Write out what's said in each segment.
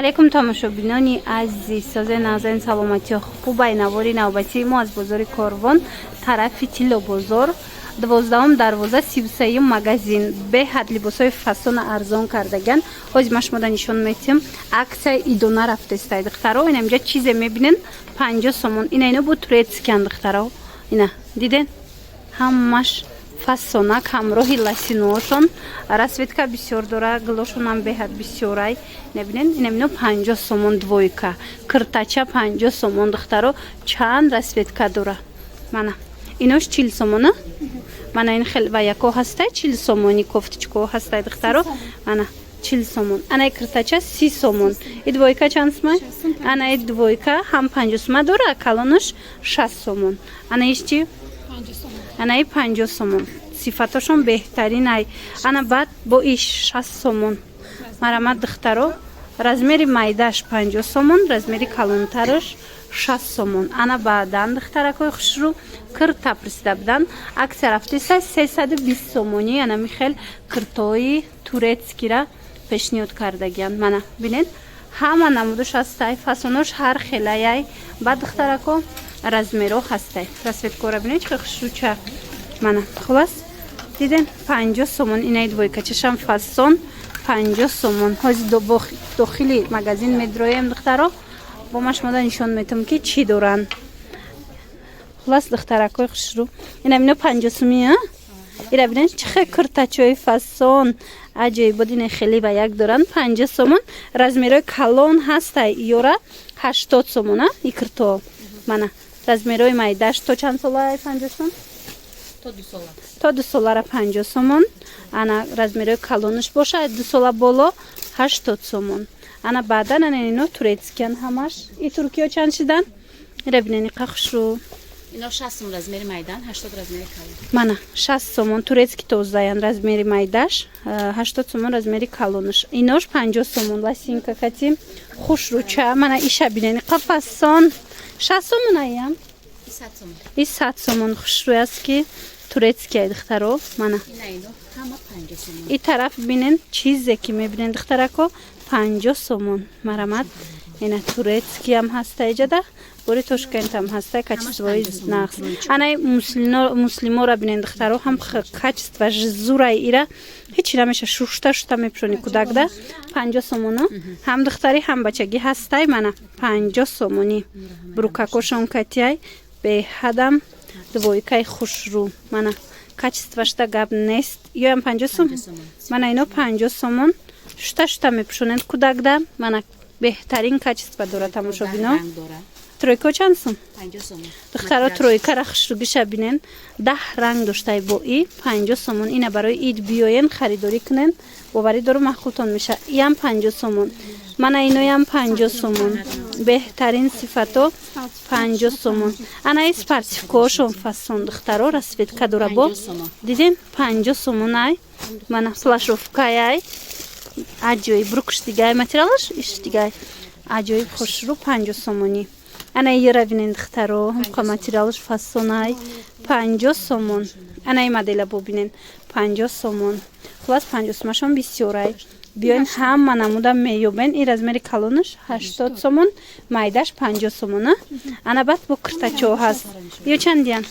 علیکم تماشابینان عزیز، سازه نازنین سلامتی خوبای نواری نوبتی ما از بازار کاروان طرف تیلو بازار 12 دروازه 33 магазин به حد لباسای فسون ارزان کردگان. حاج مشمودا نشون میتیم عکس ایدونا رفته است دخترها. این اینجا چیز میبینین 50 سومون. اینا بود تورецкий دخترها. اینا دیدین همش فسونак ҳамроҳи ласиношон расветка бисёр дора глошонам беҳад бисёрай небинен инамино 50 сомон двойка киртача 50 сомон духтаро чанд расветка дора мана инош 40 сомона мана ин хел ва яко ҳастай 40 сомони кофточко ҳастай духтаро мана 40 сомон ана киртача 30 сомон и двойка чанд сомон ана и двойка ҳам 50 сомон дора калонош 60 сомон ана ишчи ана 50 сомон сифатошон беҳтарин ай ана баъд бо иш 60 сомон марамат духтаро размери майдаш 50 сомон размери калонтараш 60 сомон ана баъдан духтаракои хушрӯ кирта присида будан аксия рафтиса 320 сомони ана михел киртои турецкира пешниҳод кардагиянд мана бинед ҳама намудуш ҳастай фасонош ҳар хелаяй баъд духтарако размеро ҳастай расветкора бинед чӣ хушрӯча мана хулас диден 50 сомон инаи двойкачашам фасон 50 сомон ҳозир дохили магазин медроем духтаро бо машмода нишон метам ки чӣ доранд хулас духтаракои хушрӯ ина бино 50 сомия ира бинен чихе киртачои фасон аҷоибод ина хеле ба як доранд 50 сомон размерои калон ҳастай ёра 80 сомон и кирто мана размерои майдаш то чанд сола 50 сомон то 2 солара 50 сомон ана размерои калонаш бошад 2 сола боло 80 сомон ана баъдан ана ино турецкиян ҳамаш и туркиё чанд шидан ира бинени қахшрӯ ино 60 сомон размери майдан 80 размери калон мана 60 сомон турецки тозаян размери майдаш 80 сомон размери калонаш инош 50 сомон ласинка кати хушрӯча мана иша бинени қафасон 60 сомон аям и 100 сомон хушрӯй аст ки турецкий духтаро мана и тараф бинен чизе ки мебинен духтарако 50 сомон марамат ина турецкий ам ҳаста иҷада бори тошкент ам ҳаста качествои нақс ана муслимора бинен духтаро ҳам качества зурай ира ҳеҷ намеша шушта мепушони кудакда 50 сомоно ҳам духтари ҳам бачагӣ ҳастай мана 50 сомони брукакошон катиай беҳадам двойкаи хушрӯ мана качествашта гап нест ёям 50 сомон мана ино 50 сомон шушта мепушонанд кудакда мана беҳтарин качества дора тамошобино тройка чанд сом 50 сомон духтаро тройкара хушрӯгиша бинен 10 ранг доштаи бо и 50 сомон ина барои ид биёен харидорӣ кунен боварӣ дору маҳқултон меша иам 50 сомон мана иноям 50 сомон беҳтарин сифато 50 сомон ана и спартивкоошон фасон духтаро расветка дора бо диден 50 сомон ай мана флашовкай ай аҷоиб брукш дигай материалаш иш дигай аҷоиб хушрӯ 50 сомони ана ира бинен духтаро ҳамқа материалаш фасонай 50 сомон ана и модела бо бинен 50 сомон хулас 50 сомашон бисёрай биёин ҳама намуда меёбен и размери калонаш 80 сомон майдаш 50 сомона ана баъд бо киртачо ҳаст ё чандиян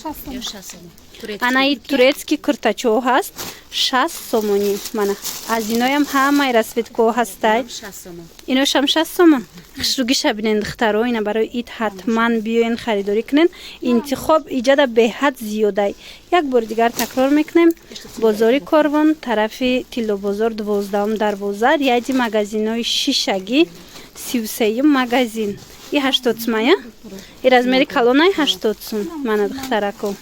ана и турецкий киртачо ҳаст 60 сомони мана аз иноям ҳамаи расветко ҳастай иношам 60 сомон хушрӯгиша бинен духтаро ина барои ид ҳатман биёен харидорӣ кунен интихоб иҷада беҳад зиёдай як бори дигар такрор мекунем бозори корвон тарафи тиллобозор 12 дарвоза ряди магазинои шишагӣ 33 магазин и 80 сомая и размери калонай 80 сом мана духтарако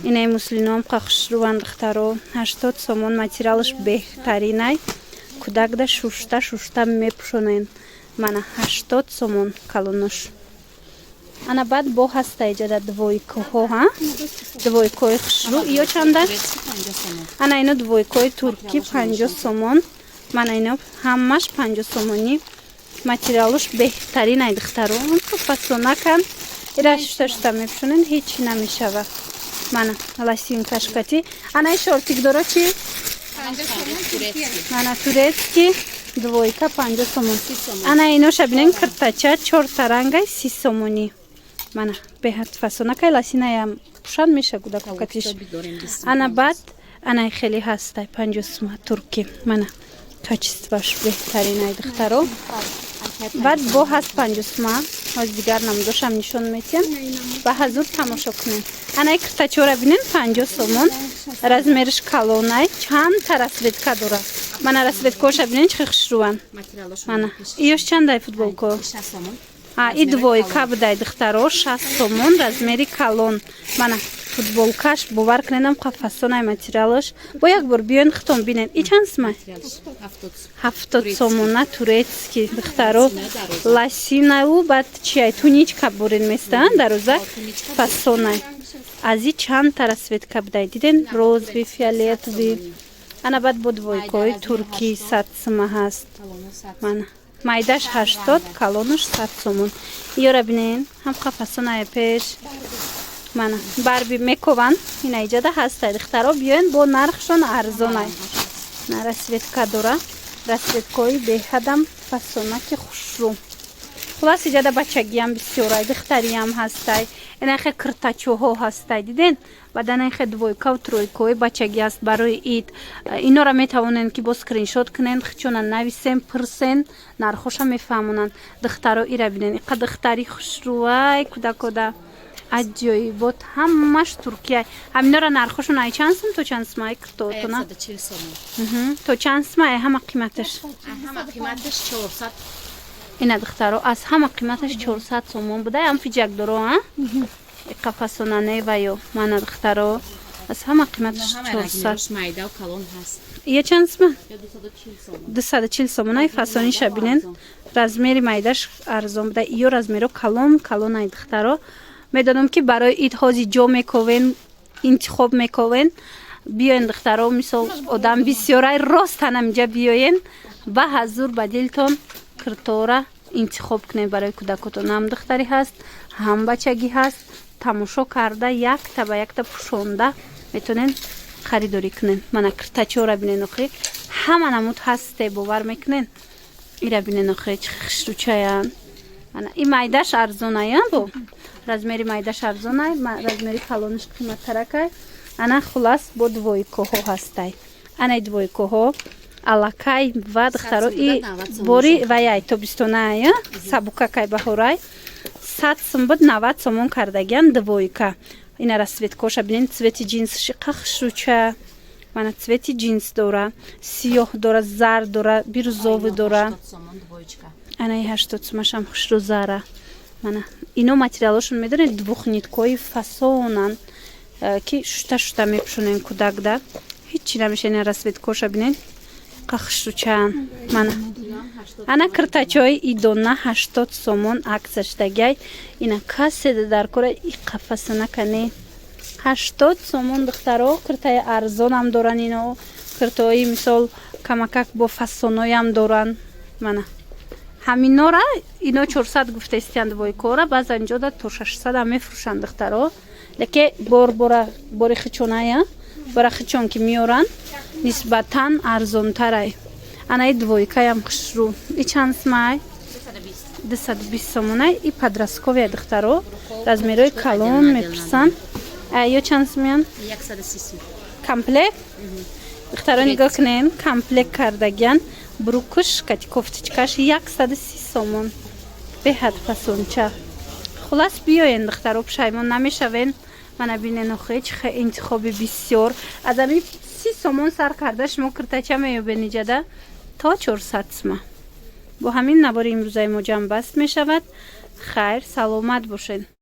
инаи муслином қахшрӯван духтаро 80 сомон материалаш беҳтаринай кудакда шушта мепушонен мана 80 сомон калонош ана баъд бо ҳаста иҷада двойкаҳо двойкаи хушрӯ ё чанда ана ино двойкаи туркӣ 50 сомон мана ино ҳамаш 50 сомони материалаш беҳтаринай духтаро фасонакан ира шушта мепушонен ҳеҷ намешава мана ласинкашкати ана и шортик дора чи мана турецкий двойка 50 сомон. 30 сомон. Ана иноша бинен киртача 4 та рангай 30 сомони. Мана беҳад фасонакай ласинаям пушан меша гудакатиш. Ана бад ана хели ҳастай 50 сомон турки. Мана качестваш беҳтаринай духтаро. Бад бо ҳаст 50 сомон. ҳоз дигар намудошам нишон метиҳам. Ба ҳазур тамошо кунем. Ана киртачора бинен 50 сомон. Размериш калонай. Чанд та расветка дора. Мана расветкоша бинен чӣ хушруван. Мана иёш чандай футболко? 60 сомон. И двойка будай духтаро 60 сомон размери калон. Мана футболкаш бовар кунедам фасонай материалаш. Бо як бор биён хитон бинем. И чанд сомон? 70 сомон на турецки духтаро. Ласинау бад чиай туничка бурин местан даруза фасонай. Ази чанд та расветка будай диден розви фиолетови. Ана бад бо двойкои турки 100 сомон ҳаст. Мана майдаш 80 калонуш 100 сомон. Иёра бинен ҳамқа фасонае пеш. Мана барби мекован ина иҷода ҳастай духтаро биёен бо нархшон арзонай. На расветка дора. Расветкои беҳадам фасонаки хушрӯ. Хулас иҷода бачагиам бисёрай духтариам ҳастай. Инахе киртачоҳо ҳастай диден. Баданахе двойка тройкои бачаги аст барои ид. Инора метавонен ки бо скриншот кунен хичонан нависен пирсен нархоша мефаҳмонанд. Духтаро ира бинен иқа духтари хушрӯай кудакода аҷоибот ҳамаш туркия. Ҳаминора нархошон ай чанд сум то чанд сум ай киртоотона? 140 сомон. То чанд сум ай ҳама қиматаш? Ҳама қиматаш 400. Ина духтаро аз ҳама қиматаш 400 сомон буда ам фиҷакдоро а? Иқа фасонане ва ё мана духтаро аз ҳама қиматаш 400. Майда калон ҳаст. Ия чанд сум? 240 сомон. 240 сомон ай фасониша бинен. Размери майдаш арзон буда. Иё размеро калон ай духтаро. Медонам ки барои ид ҳози ҷо мековен, интихоб мековен. Биёен духтаро мисол одам бисёрай рост ҳанамиҷа биёен. Ба ҳазур ба дилтон киртора интихоб кунед барои кӯдакотон. Ҳам духтарӣ ҳаст, ҳам бачагӣ ҳаст. Тамошо карда якта ба якта пушонда метонен харидорӣ кунен. Мана киртачора бинен охи. Ҳама намуд ҳасте бовар мекунен. Ира бинен охи чӣ хушрӯчаян. Мана и майдаш арзоная бо. Размери майдаш арзонай, размери калониш қиматтаракай. Ана хулас бо двойкоҳо ҳастай. Ана двойкоҳо алакай ва духтаро и бори ваяй тобистонай сабукакай баҳорай 100 сум буд 90 сомон кардагиан двойка. Ина расветкоша бинен цвети джинсши қахшуча. Мана цвети джинс дора, сиёҳ дора, зард дора, бирӯзовӣ дора. Ана 80 сумашам хушрӯ зара. Мана ино материалошон медонед двухниткои фасонан ки шута мепушонен кӯдакда. Ҳичи намешен расветкоша бинен қахшучан. Мана ана киртачои идона 80 сомон аксаштагай. Ина каседа дар кора иқа фасонакане 80 сомон духтаро. Киртаи арзонам доран ино. Киртои мисол камакак бо фасоноям доран. Мана ҳаминора ино 400 гуфтестиянд двойкора баъзан ҷода то 600 ам мефурӯшанд духтаро. леке бори хичоная бора хичон ки меёранд нисбатан арзонтарай. Анаи двойкаям хушрӯ. И чанд сумай? 220 сомонай. И подростковия духтаро. Размерои калон мепурсанд. Ё чанд сумян? 130 сум. Комплект? Духтаро нигоҳ кунен. Комплект кардагиан. Брукуш кати кофтичкаш 130 сомон. Беҳад фасонча. Хулас биёен духтаро пушаймон намешавен. Мана бинен охи чихе интихоби бисёр. Аз ами 30 сомон сар карда шумо киртача меёбен иҷада то 400 сума. Бо ҳамин набори имрӯзаи мо ҷамъ баст мешавад. Хайр, саломат бошед.